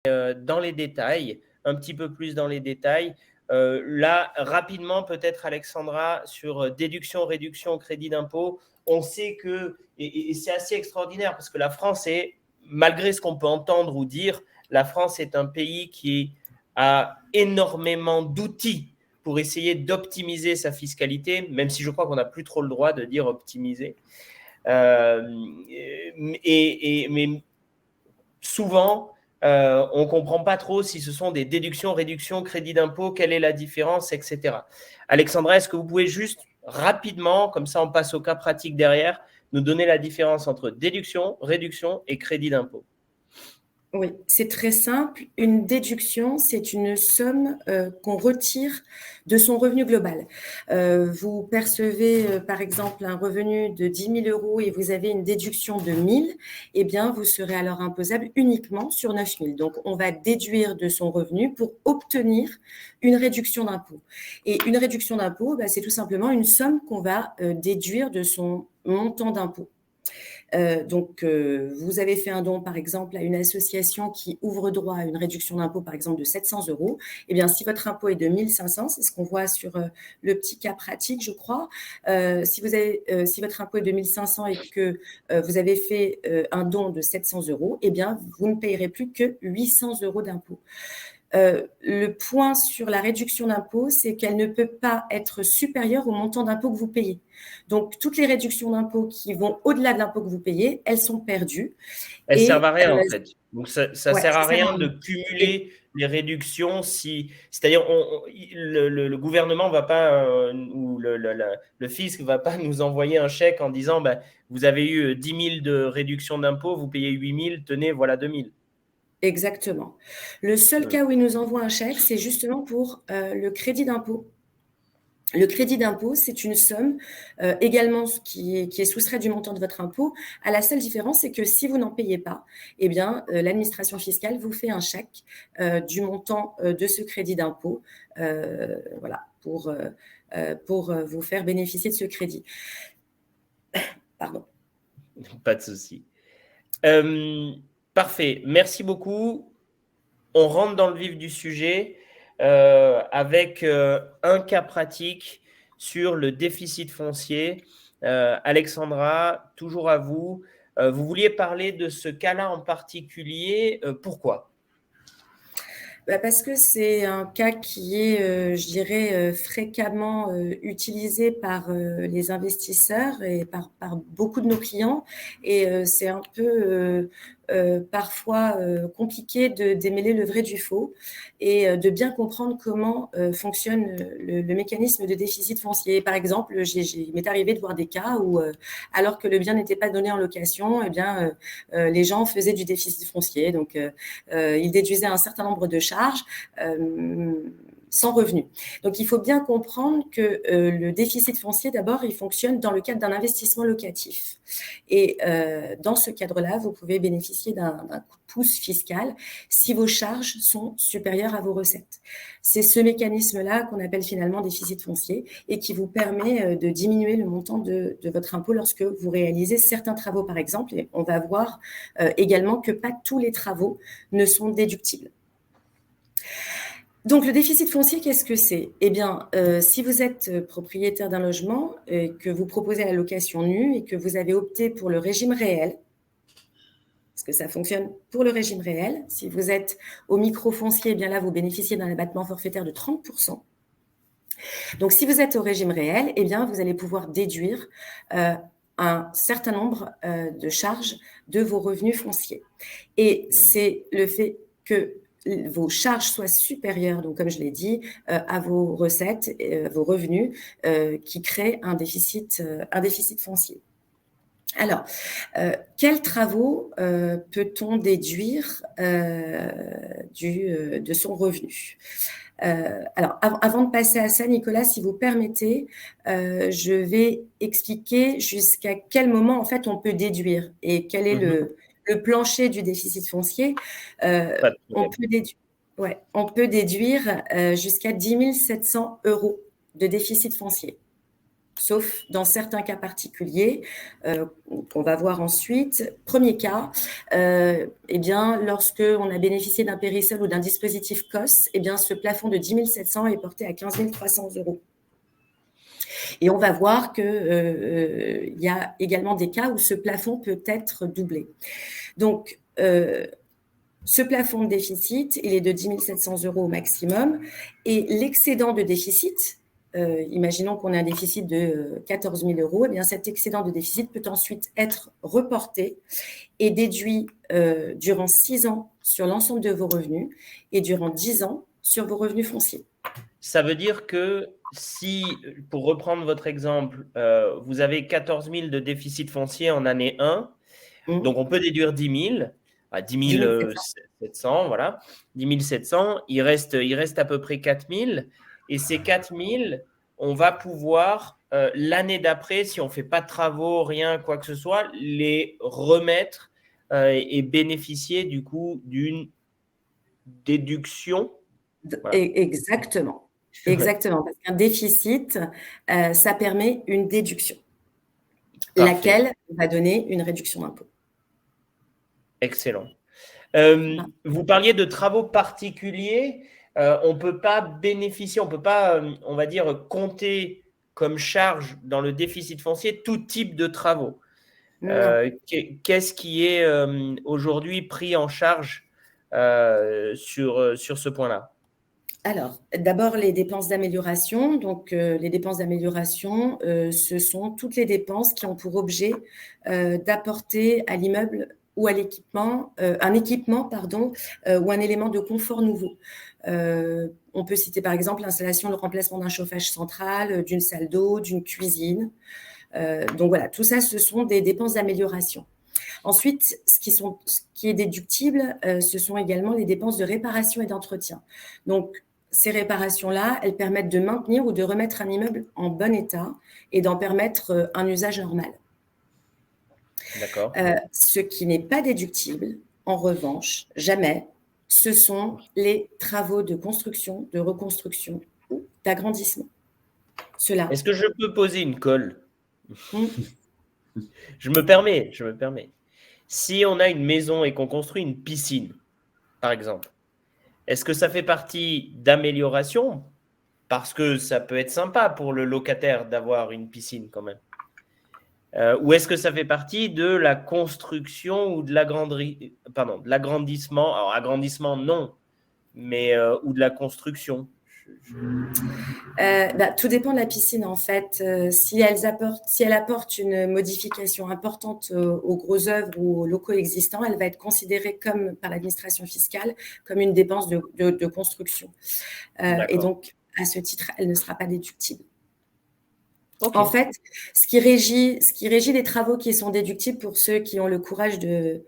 dans les détails, un petit peu plus dans les détails. Là, rapidement, peut-être Alexandra, sur déduction, réduction, crédit d'impôt, on sait que, et c'est assez extraordinaire, parce que la France est, malgré ce qu'on peut entendre ou dire, la France est un pays qui a énormément d'outils pour essayer d'optimiser sa fiscalité, même si je crois qu'on n'a plus trop le droit de dire optimiser. Mais souvent, on ne comprend pas trop si ce sont des déductions, réductions, crédits d'impôt, quelle est la différence, etc. Alexandra, est-ce que vous pouvez juste rapidement, comme ça on passe au cas pratique derrière, nous donner la différence entre déduction, réduction et crédit d'impôt? Oui, c'est très simple. Une déduction, c'est une somme qu'on retire de son revenu global. Vous percevez, par exemple, un revenu de 10 000 euros et vous avez une déduction de 1 000, eh bien, vous serez alors imposable uniquement sur 9 000. Donc, on va déduire de son revenu pour obtenir une réduction d'impôt. Et une réduction d'impôt, c'est tout simplement une somme qu'on va déduire de son montant d'impôt. Donc, vous avez fait un don, par exemple, à une association qui ouvre droit à une réduction d'impôt, par exemple, de 700 euros. Eh bien, si votre impôt est de 1 500, c'est ce qu'on voit sur le petit cas pratique, je crois. Si votre impôt est de 1 500 et que vous avez fait un don de 700 euros, eh bien, vous ne payerez plus que 800 euros d'impôt. Le point sur la réduction d'impôt, c'est qu'elle ne peut pas être supérieure au montant d'impôt que vous payez. Donc, toutes les réductions d'impôt qui vont au-delà de l'impôt que vous payez, elles sont perdues. Elles ne servent à rien, en fait. Donc, ça ne ouais, sert à rien de cumuler les réductions. C'est-à-dire, le gouvernement ne va pas, ou le fisc ne va pas nous envoyer un chèque en disant vous avez eu 10 000 de réduction d'impôt, vous payez 8 000, tenez, voilà 2 000. Exactement. Le seul cas où il nous envoie un chèque, c'est justement pour le crédit d'impôt. Le crédit d'impôt, c'est une somme également qui est soustraite du montant de votre impôt. À la seule différence, c'est que si vous n'en payez pas, eh bien, l'administration fiscale vous fait un chèque du montant de ce crédit d'impôt, voilà, pour vous faire bénéficier de ce crédit. Pardon. Pas de souci. Parfait. Merci beaucoup. On rentre dans le vif du sujet avec un cas pratique sur le déficit foncier. Alexandra, toujours à vous. Vous vouliez parler de ce cas-là en particulier. Pourquoi ? Parce que c'est un cas qui est, je dirais, fréquemment utilisé par les investisseurs et par beaucoup de nos clients. Et c'est un peu parfois compliqué de démêler le vrai du faux et de bien comprendre comment fonctionne le mécanisme de déficit foncier. Par exemple, il m'est arrivé de voir des cas où, alors que le bien n'était pas donné en location, eh bien, les gens faisaient du déficit foncier. Donc, ils déduisaient un certain nombre de charges sans revenu. Donc, il faut bien comprendre que le déficit foncier, d'abord, il fonctionne dans le cadre d'un investissement locatif. Et dans ce cadre-là, vous pouvez bénéficier d'un coup de pouce fiscal si vos charges sont supérieures à vos recettes. C'est ce mécanisme-là qu'on appelle finalement déficit foncier et qui vous permet de diminuer le montant de votre impôt lorsque vous réalisez certains travaux, par exemple. Et on va voir également que pas tous les travaux ne sont déductibles. Donc, le déficit foncier, qu'est-ce que c'est ? Eh bien, si vous êtes propriétaire d'un logement et que vous proposez la location nue et que vous avez opté pour le régime réel, parce que ça fonctionne pour le régime réel, si vous êtes au micro-foncier, eh bien là, vous bénéficiez d'un abattement forfaitaire de 30%. Donc, si vous êtes au régime réel, eh bien, vous allez pouvoir déduire un certain nombre de charges de vos revenus fonciers. Et c'est le fait que vos charges soient supérieures, donc comme je l'ai dit, à vos recettes, vos revenus, qui crée un déficit foncier. Alors, quels travaux peut-on déduire de son revenu ? Alors, avant de passer à ça, Nicolas, si vous permettez, je vais expliquer jusqu'à quel moment, en fait, on peut déduire et quel est le plancher du déficit foncier. On peut déduire jusqu'à 10 700 euros de déficit foncier. sauf dans certains cas particuliers qu'on va voir ensuite. Premier cas, eh bien, lorsque on a bénéficié d'un périsol ou d'un dispositif COS, eh bien, ce plafond de 10 700 est porté à 15 300 €. Et on va voir qu'il y a également des cas où ce plafond peut être doublé. Donc, ce plafond de déficit, il est de 10 700 € au maximum. Et l'excédent de déficit, imaginons qu'on ait un déficit de 14 000 €, eh bien cet excédent de déficit peut ensuite être reporté et déduit durant 6 ans sur l'ensemble de vos revenus et durant 10 ans sur vos revenus fonciers. Ça veut dire que si, pour reprendre votre exemple, vous avez 14 000 de déficit foncier en année 1, donc on peut déduire 10 000, à 10 700, voilà, 10 700, il reste à peu près 4 000, et ces 4 000, on va pouvoir, l'année d'après, si on ne fait pas de travaux, rien, quoi que ce soit, les remettre et bénéficier du coup d'une déduction. Voilà. Exactement. Exactement, parce qu'un déficit, ça permet une déduction, laquelle va donner une réduction d'impôt. Excellent. Vous parliez de travaux particuliers. On ne peut pas bénéficier, on ne peut pas, on va dire, compter comme charge dans le déficit foncier tout type de travaux. Qu'est-ce qui est aujourd'hui pris en charge sur ce point-là? Alors, d'abord, les dépenses d'amélioration. Donc, les dépenses d'amélioration, ce sont toutes les dépenses qui ont pour objet d'apporter à l'immeuble ou à l'équipement, un équipement, ou un élément de confort nouveau. On peut citer par exemple l'installation, le remplacement d'un chauffage central, d'une salle d'eau, d'une cuisine. Donc voilà, tout ça, ce sont des dépenses d'amélioration. Ensuite, ce qui est déductible, ce sont également les dépenses de réparation et d'entretien. Donc, ces réparations-là, elles permettent de maintenir ou de remettre un immeuble en bon état et d'en permettre un usage normal. D'accord. Ce qui n'est pas déductible, en revanche, jamais, ce sont les travaux de construction, de reconstruction ou d'agrandissement. Est-ce que je peux poser une colle? Je me permets. Si on a une maison et qu'on construit une piscine, par exemple, est-ce que ça fait partie d'amélioration? Parce que ça peut être sympa pour le locataire d'avoir une piscine quand même. Ou est-ce que ça fait partie de la construction ou de l'agrandissement? Alors, agrandissement, non, mais ou de la construction. Tout dépend de la piscine en fait. Si elle apporte une modification importante aux grosses œuvres ou aux locaux existants, elle va être considérée par l'administration fiscale comme une dépense de construction. Et donc, à ce titre, elle ne sera pas déductible. Okay. En fait, ce qui régit les travaux qui sont déductibles pour ceux qui ont le courage de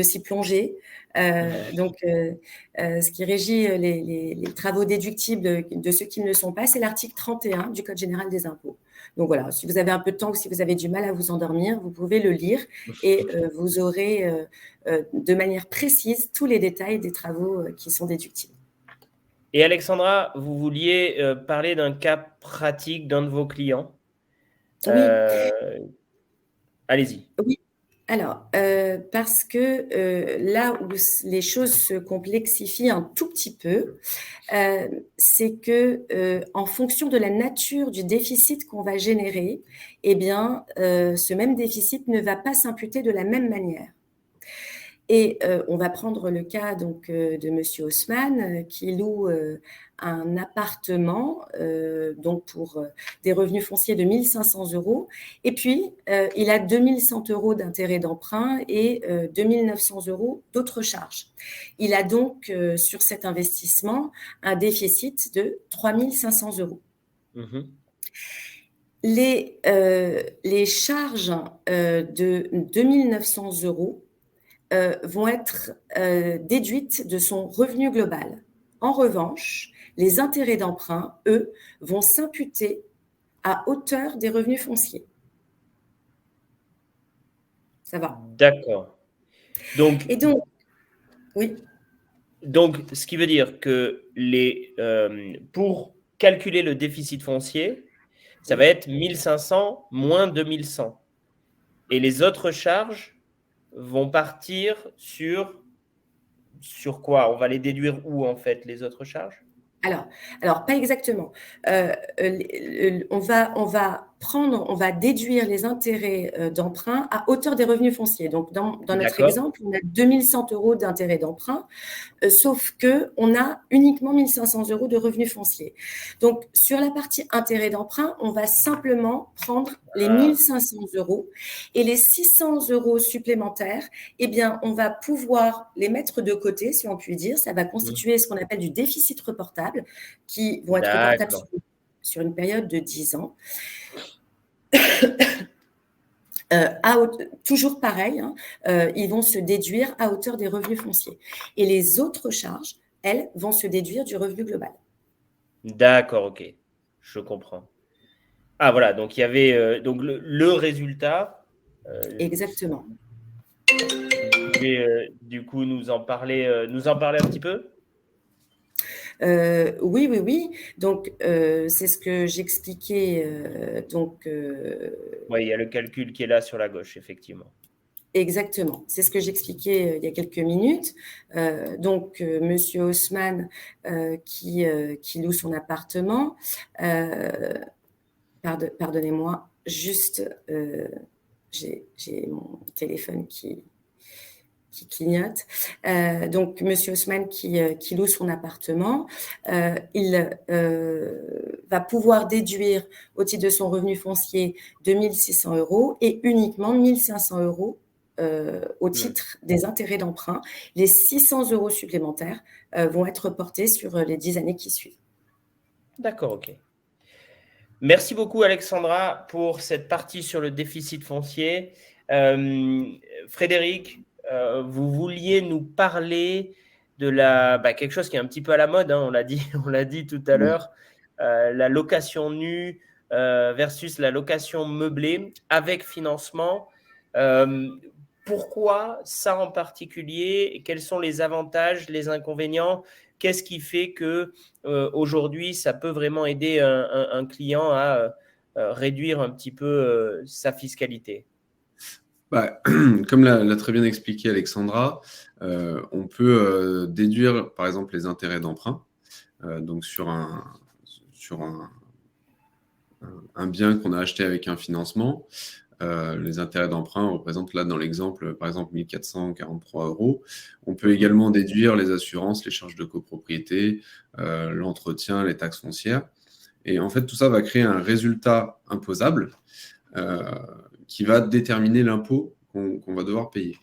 s'y plonger. Ce qui régit les travaux déductibles de ceux qui ne le sont pas, c'est l'article 31 du Code général des impôts. Donc voilà, si vous avez un peu de temps ou si vous avez du mal à vous endormir, vous pouvez le lire et vous aurez de manière précise tous les détails des travaux qui sont déductibles. Et Alexandra, vous vouliez parler d'un cas pratique d'un de vos clients. Oui. Allez-y. Oui. Alors, parce que là où les choses se complexifient un tout petit peu, c'est que en fonction de la nature du déficit qu'on va générer, eh bien, ce même déficit ne va pas s'imputer de la même manière. Et on va prendre le cas donc de Monsieur Haussmann qui loue un appartement donc pour des revenus fonciers de 1 500 € et puis il a 2 100 € d'intérêt d'emprunt et 2 900 € d'autres charges. Il a donc sur cet investissement un déficit de 3 500 €. Mmh. Les charges de 2 900 € vont être déduites de son revenu global. En revanche, les intérêts d'emprunt, eux, vont s'imputer à hauteur des revenus fonciers. Ça va? D'accord. Donc, oui. Donc, ce qui veut dire que pour calculer le déficit foncier, Ça va être 1500 moins 2100. Et les autres charges vont partir sur quoi? On va les déduire où, en fait, les autres charges? Alors, pas exactement. On va déduire les intérêts d'emprunt à hauteur des revenus fonciers. Donc, dans notre D'accord. exemple, on a 2100 € d'intérêts d'emprunt, sauf qu'on a uniquement 1500 € de revenus fonciers. Donc, sur la partie intérêts d'emprunt, on va simplement prendre les 1500 € et les 600 € supplémentaires, eh bien, on va pouvoir les mettre de côté, si on peut dire. Ça va constituer ce qu'on appelle du déficit reportable, qui vont être reportables sur une période de 10 ans. Toujours pareil, ils vont se déduire à hauteur des revenus fonciers. Et les autres charges, elles, vont se déduire du revenu global. D'accord, ok. Je comprends. Ah, voilà. Donc, il y avait donc le résultat. Exactement. Vous pouvez, du coup, nous en parler un petit peu? Oui. Donc, c'est ce que j'expliquais. Oui, il y a le calcul qui est là sur la gauche, effectivement. Exactement, c'est ce que j'expliquais il y a quelques minutes. Monsieur Haussmann qui loue son appartement, pardonnez-moi, juste, j'ai mon téléphone qui clignote. Donc, monsieur Haussmann qui loue son appartement, il va pouvoir déduire au titre de son revenu foncier 2600 € et uniquement 1500 € au titre des intérêts d'emprunt. Les 600 € supplémentaires vont être reportés sur les 10 années qui suivent. D'accord, ok. Merci beaucoup, Alexandra, pour cette partie sur le déficit foncier. Frédéric, vous vouliez nous parler de quelque chose qui est un petit peu à la mode, hein, on l'a dit tout à l'heure, la location nue versus la location meublée avec financement. Pourquoi ça en particulier? Quels sont les avantages, les inconvénients? Qu'est-ce qui fait que aujourd'hui, ça peut vraiment aider un client à réduire un petit peu sa fiscalité? Comme l'a très bien expliqué Alexandra, on peut déduire par exemple les intérêts d'emprunt donc sur un bien qu'on a acheté avec un financement. Les intérêts d'emprunt représentent là dans l'exemple par exemple 1443 €. On peut également déduire les assurances, les charges de copropriété, l'entretien, les taxes foncières. Et en fait, tout ça va créer un résultat imposable qui va déterminer l'impôt qu'on va devoir payer.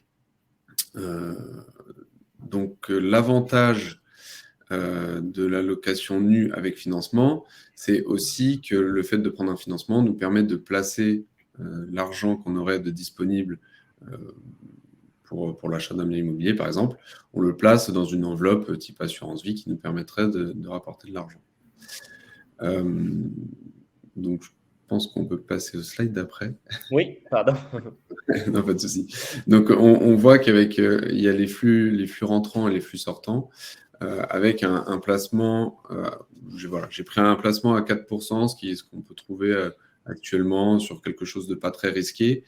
L'avantage de la location nue avec financement, c'est aussi que le fait de prendre un financement nous permet de placer l'argent qu'on aurait de disponible pour l'achat d'un bien immobilier, par exemple, on le place dans une enveloppe type assurance vie qui nous permettrait de rapporter de l'argent. Donc, je pense qu'on peut passer au slide d'après. Oui, pardon. Non, pas de souci. Donc, on voit qu'avec il y a les flux rentrants et les flux sortants, avec un placement, j'ai pris un placement à 4%, ce qu'on peut trouver actuellement sur quelque chose de pas très risqué.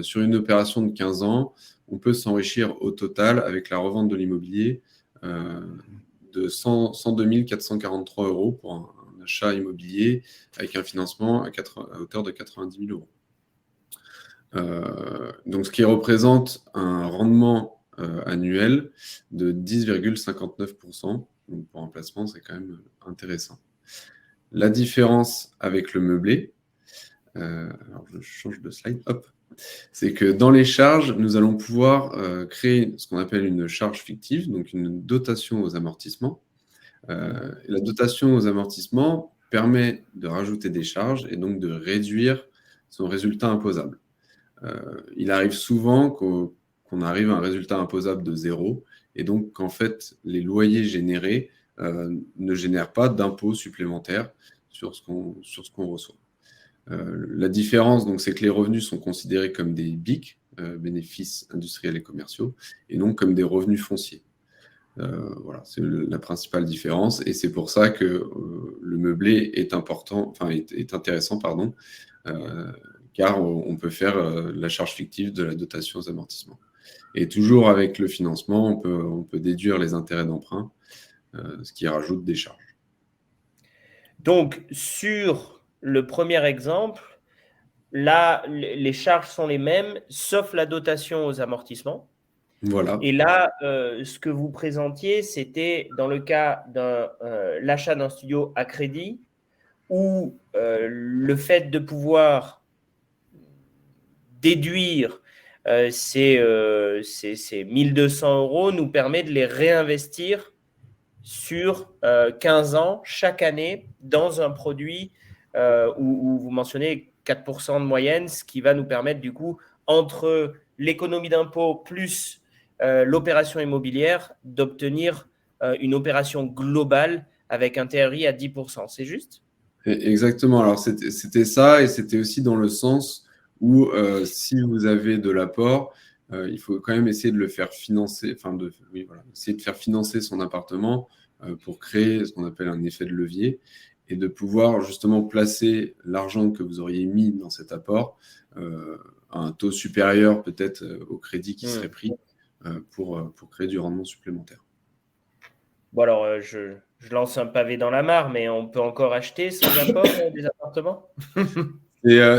Sur une opération de 15 ans, on peut s'enrichir au total avec la revente de l'immobilier de 102 443 € pour un achat immobilier avec un financement à hauteur de 90 000 €. Donc, ce qui représente un rendement annuel de 10,59%. Donc, pour un placement, c'est quand même intéressant. La différence avec le meublé, alors je change de slide, hop, c'est que dans les charges, nous allons pouvoir créer ce qu'on appelle une charge fictive, donc une dotation aux amortissements. La dotation aux amortissements permet de rajouter des charges et donc de réduire son résultat imposable. Il arrive souvent qu'on arrive à un résultat imposable de 0 et donc qu'en fait, les loyers générés ne génèrent pas d'impôts supplémentaires sur ce qu'on reçoit. La différence, donc, c'est que les revenus sont considérés comme des BIC, bénéfices industriels et commerciaux, et non comme des revenus fonciers. Voilà, c'est la principale différence, et c'est pour ça que le meublé est intéressant, pardon, car on peut faire la charge fictive de la dotation aux amortissements. Et toujours avec le financement, on peut déduire les intérêts d'emprunt, ce qui rajoute des charges. Donc, sur le premier exemple, là, les charges sont les mêmes, sauf la dotation aux amortissements. Voilà. Et là, ce que vous présentiez, c'était dans le cas de l'achat d'un studio à crédit, où le fait de pouvoir déduire ces 1 200 € nous permet de les réinvestir sur 15 ans, chaque année, dans un produit où vous mentionnez 4% de moyenne, ce qui va nous permettre, du coup, entre l'économie d'impôt plus l'opération immobilière, d'obtenir une opération globale avec un TRI à 10%. C'est juste ? Exactement. Alors, c'était ça, et c'était aussi dans le sens où si vous avez de l'apport, il faut quand même essayer de le faire financer, essayer de faire financer son appartement pour créer ce qu'on appelle un effet de levier, et de pouvoir justement placer l'argent que vous auriez mis dans cet apport à un taux supérieur peut-être au crédit qui serait pris pour créer du rendement supplémentaire. Bon, alors, je lance un pavé dans la mare, mais on peut encore acheter sans apport des appartements ?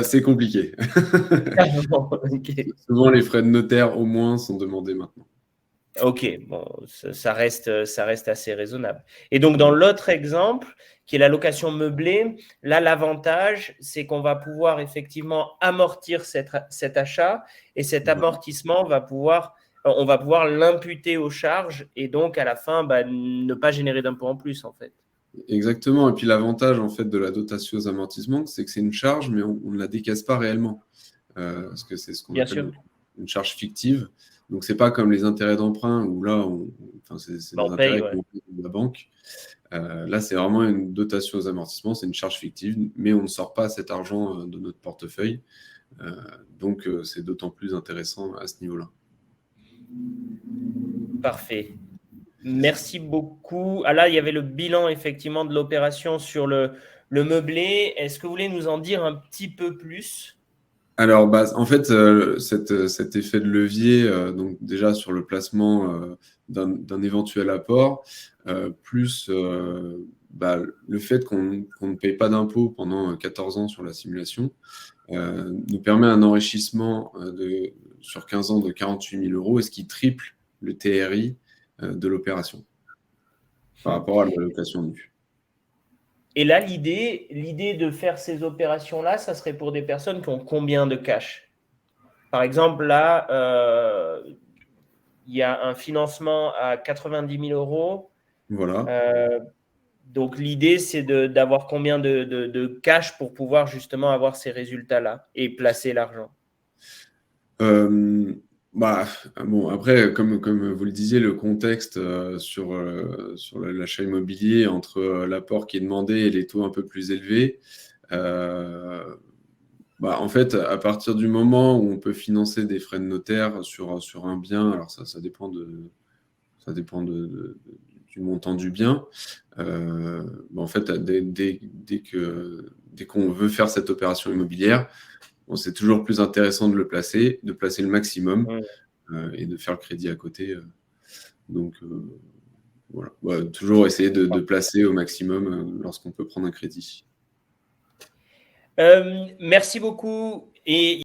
C'est compliqué. Okay. Souvent, les frais de notaire, au moins, sont demandés maintenant. Ok, bon, ça reste assez raisonnable. Et donc, dans l'autre exemple, qui est la location meublée, là, l'avantage, c'est qu'on va pouvoir effectivement amortir cet achat, et cet amortissement on va pouvoir l'imputer aux charges, et donc, à la fin, ne pas générer d'impôt en plus, en fait. Exactement. Et puis, l'avantage, en fait, de la dotation aux amortissements, c'est que c'est une charge, mais on ne la décaisse pas réellement. Parce que c'est ce qu'on appelle une charge fictive. Donc, ce n'est pas comme les intérêts d'emprunt où là, c'est des intérêts qu'on paye de la banque. Là, c'est vraiment une dotation aux amortissements, c'est une charge fictive, mais on ne sort pas cet argent de notre portefeuille. Donc, c'est d'autant plus intéressant à ce niveau-là. Parfait. Merci beaucoup. Ah là, il y avait le bilan effectivement de l'opération sur le meublé. Est-ce que vous voulez nous en dire un petit peu plus ? Alors, en fait, cet effet de levier, donc déjà sur le placement d'un éventuel apport, plus le fait qu'on ne paye pas d'impôt pendant 14 ans sur la simulation, nous permet un enrichissement sur 15 ans de 48 000 €, et ce qui triple le TRI de l'opération par rapport à la location nue. Et là, l'idée de faire ces opérations-là, ça serait pour des personnes qui ont combien de cash ? Par exemple, là, il y a un financement à 90 000 €. Voilà. Donc, l'idée, c'est d'avoir combien de cash pour pouvoir justement avoir ces résultats-là et placer l'argent ? Après, comme vous le disiez, le contexte sur l'achat immobilier, entre l'apport qui est demandé et les taux un peu plus élevés, en fait, à partir du moment où on peut financer des frais de notaire sur un bien, alors ça dépend du montant du bien. En fait, dès qu'on veut faire cette opération immobilière, c'est toujours plus intéressant de placer le maximum et de faire le crédit à côté. Donc, voilà. Toujours essayer de placer au maximum lorsqu'on peut prendre un crédit. Merci beaucoup. Et